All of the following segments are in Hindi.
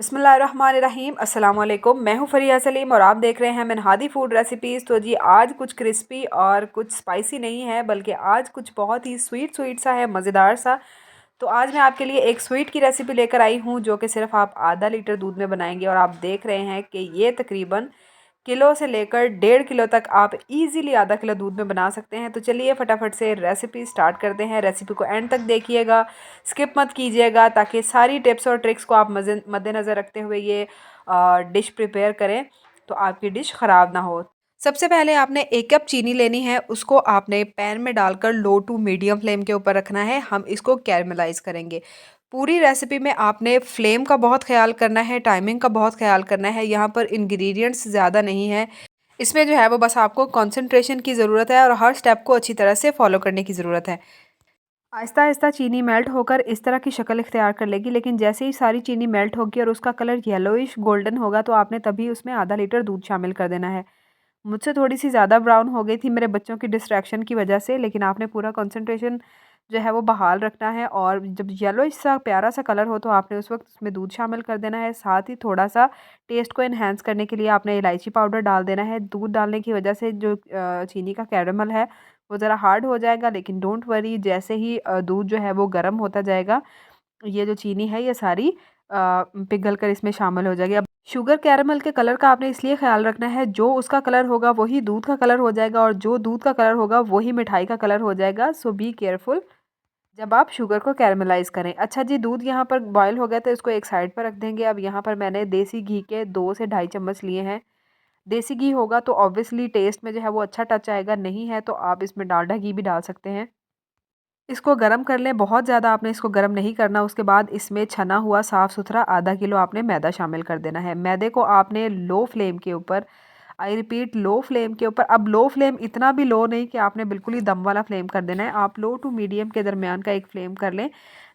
बिस्मिल्लाहिर्रहमानिर्रहीम अस्सलाम वालेकुम। मैं हूँ फ़रिया सलीम और आप देख रहे हैं मिनहादी फूड रेसिपीज़। तो जी आज कुछ क्रिस्पी और कुछ स्पाइसी नहीं है, बल्कि आज कुछ बहुत ही स्वीट स्वीट सा है, मज़ेदार सा। तो आज मैं आपके लिए एक स्वीट की रेसिपी लेकर आई हूँ, जो कि सिर्फ आप आधा लीटर दूध में बनाएंगे। और आप देख रहे हैं कि ये तकरीबन किलो से लेकर 1.5 किलो तक आप इजीली आधा किलो दूध में बना सकते हैं। तो चलिए फटाफट से रेसिपी स्टार्ट करते हैं। रेसिपी को एंड तक देखिएगा, स्किप मत कीजिएगा, ताकि सारी टिप्स और ट्रिक्स को आप मद्देनज़र रखते हुए ये डिश प्रिपेयर करें, तो आपकी डिश ख़राब ना हो। सबसे पहले आपने 1 कप चीनी लेनी है, उसको आपने पैन में डालकर लो टू मीडियम फ्लेम के ऊपर रखना है। हम इसको कैरमलाइज़ करेंगे। पूरी रेसिपी में आपने फ्लेम का बहुत ख़्याल करना है, टाइमिंग का बहुत ख़्याल करना है। यहाँ पर इंग्रेडिएंट्स ज़्यादा नहीं है, इसमें जो है वो बस आपको कंसंट्रेशन की ज़रूरत है और हर स्टेप को अच्छी तरह से फॉलो करने की ज़रूरत है। आहिस्ता आहिस्ता चीनी मेल्ट होकर इस तरह की शक्ल इख्तियार कर लेगी, लेकिन जैसे ही सारी चीनी मेल्ट होगी और उसका कलर येलोइश गोल्डन होगा, तो आपने तभी उसमें आधा लीटर दूध शामिल कर देना है। मुझसे थोड़ी-सी ज़्यादा ब्राउन हो गई थी मेरे बच्चों की डिस्ट्रैक्शन की वजह से, लेकिन आपने पूरा कंसंट्रेशन जो है वो बहाल रखना है। और जब येलोइश सा प्यारा-सा कलर हो, तो आपने उस वक़्त उसमें दूध शामिल कर देना है। साथ ही थोड़ा-सा टेस्ट को एनहांस करने के लिए आपने इलायची पाउडर डाल देना है। दूध डालने की वजह से जो चीनी का कैरेमल है, वो ज़रा हार्ड हो जाएगा, लेकिन डोंट वरी, जैसे ही दूध जो है वो गर्म होता जाएगा, ये जो चीनी है ये सारी पिघल कर इसमें शामिल हो जाएगी। अब शुगर कैरेमल के कलर का आपने इसलिए ख़्याल रखना है, जो उसका कलर होगा वही दूध का कलर हो जाएगा, और जो दूध का कलर होगा वही मिठाई का कलर हो जाएगा। सो बी केयरफुल जब आप शुगर को कैरेमलाइज़ करें। अच्छा जी, दूध यहाँ पर बॉयल हो गया, तो इसको एक साइड पर रख देंगे। अब यहाँ पर मैंने देसी घी के 2 से ढाई चम्मच लिए हैं। देसी घी होगा तो ऑब्वियसली टेस्ट में जो है वो अच्छा टच आएगा, नहीं है तो आप इसमें डालडा घी भी डाल सकते हैं। इसको गरम कर लें, बहुत ज़्यादा आपने इसको गरम नहीं करना। उसके बाद इसमें छना हुआ साफ़-सुथरा आधा किलो आपने मैदा शामिल कर देना है। मैदे को आपने लो फ्लेम के ऊपर, आई रिपीट लो फ्लेम के ऊपर, अब लो फ्लेम इतना भी लो नहीं कि आपने बिल्कुल ही दम वाला फ्लेम कर देना है। आप लो टू मीडियम के दरमियान का एक फ्लेम कर लें,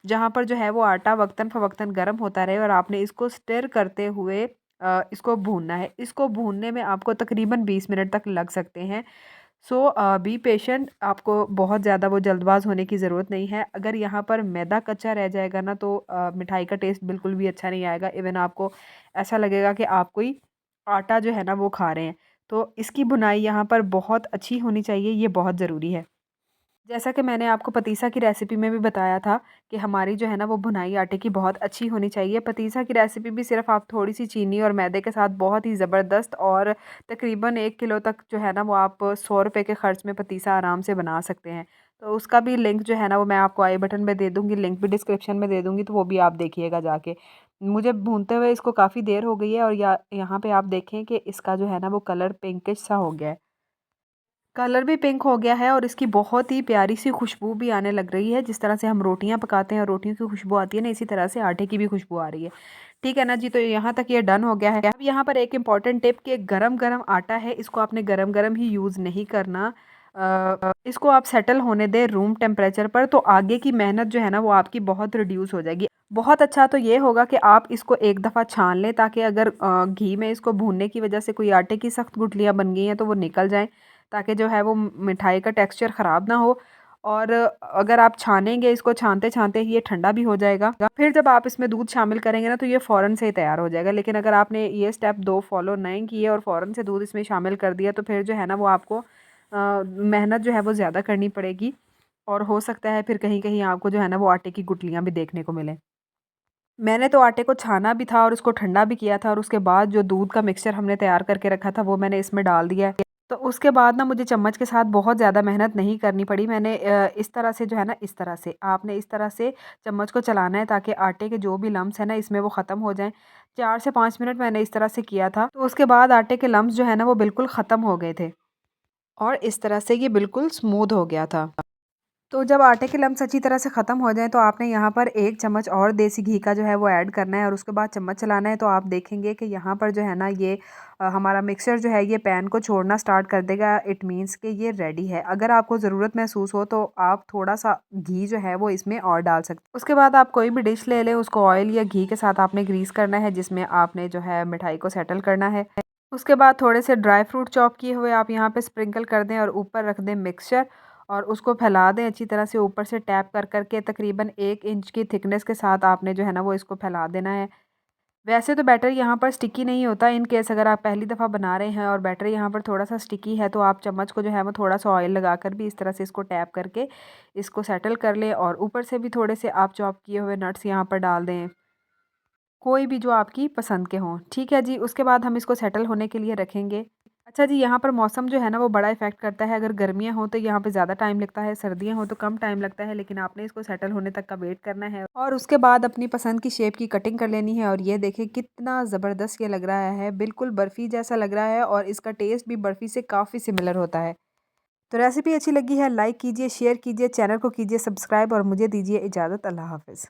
जहाँ पर जो है वो आटा वक्तन-फ़वक्तन गर्म होता रहे, और आपने इसको स्टिर करते हुए इसको भूनना है। इसको भूनने में आपको तकरीबन 20 मिनट तक लग सकते हैं। सो बी पेशेंट, आपको बहुत ज़्यादा वो जल्दबाज होने की ज़रूरत नहीं है। अगर यहाँ पर मैदा कच्चा रह जाएगा ना, तो मिठाई का टेस्ट बिल्कुल भी अच्छा नहीं आएगा। इवन आपको ऐसा लगेगा कि आप कोई आटा जो है ना वो खा रहे हैं। तो इसकी भुनाई यहाँ पर बहुत अच्छी होनी चाहिए, ये बहुत ज़रूरी है। जैसा कि मैंने आपको पतीसा की रेसिपी में भी बताया था कि हमारी जो है ना वो भुनाई आटे की बहुत अच्छी होनी चाहिए। पतीसा की रेसिपी भी सिर्फ़ आप थोड़ी-सी चीनी और मैदे के साथ बहुत ही ज़बरदस्त, और तकरीबन 1 किलो तक जो है ना वो आप ₹100 के ख़र्च में पतीसा आराम से बना सकते हैं। तो उसका भी लिंक जो है ना वो मैं आपको आई बटन में दे दूँगी, लिंक भी डिस्क्रिप्शन में दे दूँगी, तो वो भी आप देखिएगा जाके। मुझे भूनते हुए इसको काफ़ी देर हो गई है, और यहाँ पे आप देखें कि इसका जो है ना वो कलर पिंकिश सा हो गया है। कलर भी पिंक हो गया है, और इसकी बहुत ही प्यारी सी खुशबू भी आने लग रही है। जिस तरह से हम रोटियां पकाते हैं और रोटियों की खुशबू आती है ना, इसी तरह से आटे की भी खुशबू आ रही है। ठीक है ना जी, तो यहाँ तक ये डन हो गया है। अब यहाँ पर एक इम्पॉर्टेंट टिप कि गरम गरम आटा है, इसको आपने गरम गरम ही यूज़ नहीं करना। इसको आप सेटल होने दें रूम टेम्परेचर पर, तो आगे की मेहनत जो है ना वो आपकी बहुत रिड्यूस हो जाएगी। बहुत अच्छा तो ये होगा कि आप इसको एक दफ़ा छान लें, ताकि अगर घी में इसको भूनने की वजह से कोई आटे की सख्त गुठलियाँ बन गई हैं तो वो निकल जाएँ, ताकि जो है वो मिठाई का टेक्सचर ख़राब ना हो। और अगर आप छानेंगे, इसको छानते-छानते ही ये ठंडा भी हो जाएगा। फिर जब आप इसमें दूध शामिल करेंगे ना, तो ये फ़ौरन से ही तैयार हो जाएगा। लेकिन अगर आपने ये स्टेप 2 फ़ॉलो नहीं किए और फ़ौरन से दूध इसमें शामिल कर दिया, तो फिर जो है ना वो आपको मेहनत जो है वो ज़्यादा करनी पड़ेगी, और हो सकता है फिर कहीं-कहीं आपको जो है ना वो आटे की गुठलियाँ भी देखने को मिलें। मैंने तो आटे को छाना भी था और उसको ठंडा भी किया था, और उसके बाद जो दूध का मिक्सचर हमने तैयार करके रखा था वो मैंने इसमें डाल दिया है। तो उसके बाद ना मुझे चम्मच के साथ बहुत ज़्यादा मेहनत नहीं करनी पड़ी। मैंने इस तरह से जो है ना, इस तरह से आपने इस तरह से चम्मच को चलाना है, ताकि आटे के जो भी लम्स हैं ना इसमें वो ख़त्म हो जाएँ। 4 से 5 मिनट मैंने इस तरह से किया था। तो उसके बाद आटे के लम्स जो है ना वो बिल्कुल ख़त्म हो गए थे, और इस तरह से ये बिल्कुल स्मूथ हो गया था। तो जब आटे के लम्स अच्छी तरह से ख़त्म हो जाएँ, तो आपने यहाँ पर 1 चम्मच और देसी घी का जो है वो ऐड करना है, और उसके बाद चम्मच चलाना है। तो आप देखेंगे कि यहाँ पर जो है ना ये हमारा मिक्सचर जो है ये पैन को छोड़ना स्टार्ट कर देगा। इट मीन्स कि ये रेडी है। अगर आपको ज़रूरत महसूस हो, तो आप थोड़ा-सा घी जो है वो इसमें और डाल सकते हैं। उसके बाद आप कोई भी डिश ले लें, उसको ऑयल या घी के साथ आपने ग्रीस करना है, जिसमें आपने जो है मिठाई को सेटल करना है। उसके बाद थोड़े से ड्राई फ्रूट चॉप किए हुए आप यहाँ पे स्प्रिंकल कर दें, और ऊपर रख दें मिक्सचर, और उसको फैला दें अच्छी तरह से, ऊपर से टैप कर कर के तकरीबन 1 इंच की थिकनेस के साथ आपने जो है ना वो इसको फैला देना है। वैसे तो बैटर यहाँ पर स्टिकी नहीं होता। इन केस अगर आप पहली दफ़ा बना रहे हैं और बैटर यहाँ पर थोड़ा सा स्टिकी है तो आप चम्मच को जो है वो थोड़ा सा ऑयल लगाकर भी इस तरह से इसको टैप करके इसको सेटल कर लें, और ऊपर से भी थोड़े से आप चॉप किए हुए नट्स यहाँ पर डाल दें, कोई भी जो आपकी पसंद के हों। ठीक है जी, उसके बाद हम इसको सेटल होने के लिए रखेंगे। अच्छा जी, यहाँ पर मौसम जो है ना वो बड़ा इफ़ेक्ट करता है। अगर गर्मियाँ हों तो यहाँ पे ज़्यादा टाइम लगता है, सर्दियाँ हों तो कम टाइम लगता है, लेकिन आपने इसको सेटल होने तक का वेट करना है और उसके बाद अपनी पसंद की शेप की कटिंग कर लेनी है। और ये देखें कितना ज़बरदस्त ये लग रहा है, बिल्कुल बर्फ़ी जैसा लग रहा है और इसका टेस्ट भी बर्फ़ी से काफ़ी सिमिलर होता है। तो रेसिपी अच्छी लगी है, लाइक कीजिए, शेयर कीजिए, चैनल को कीजिए सब्सक्राइब और मुझे दीजिए इजाज़त। अल्लाह हाफ़िज़।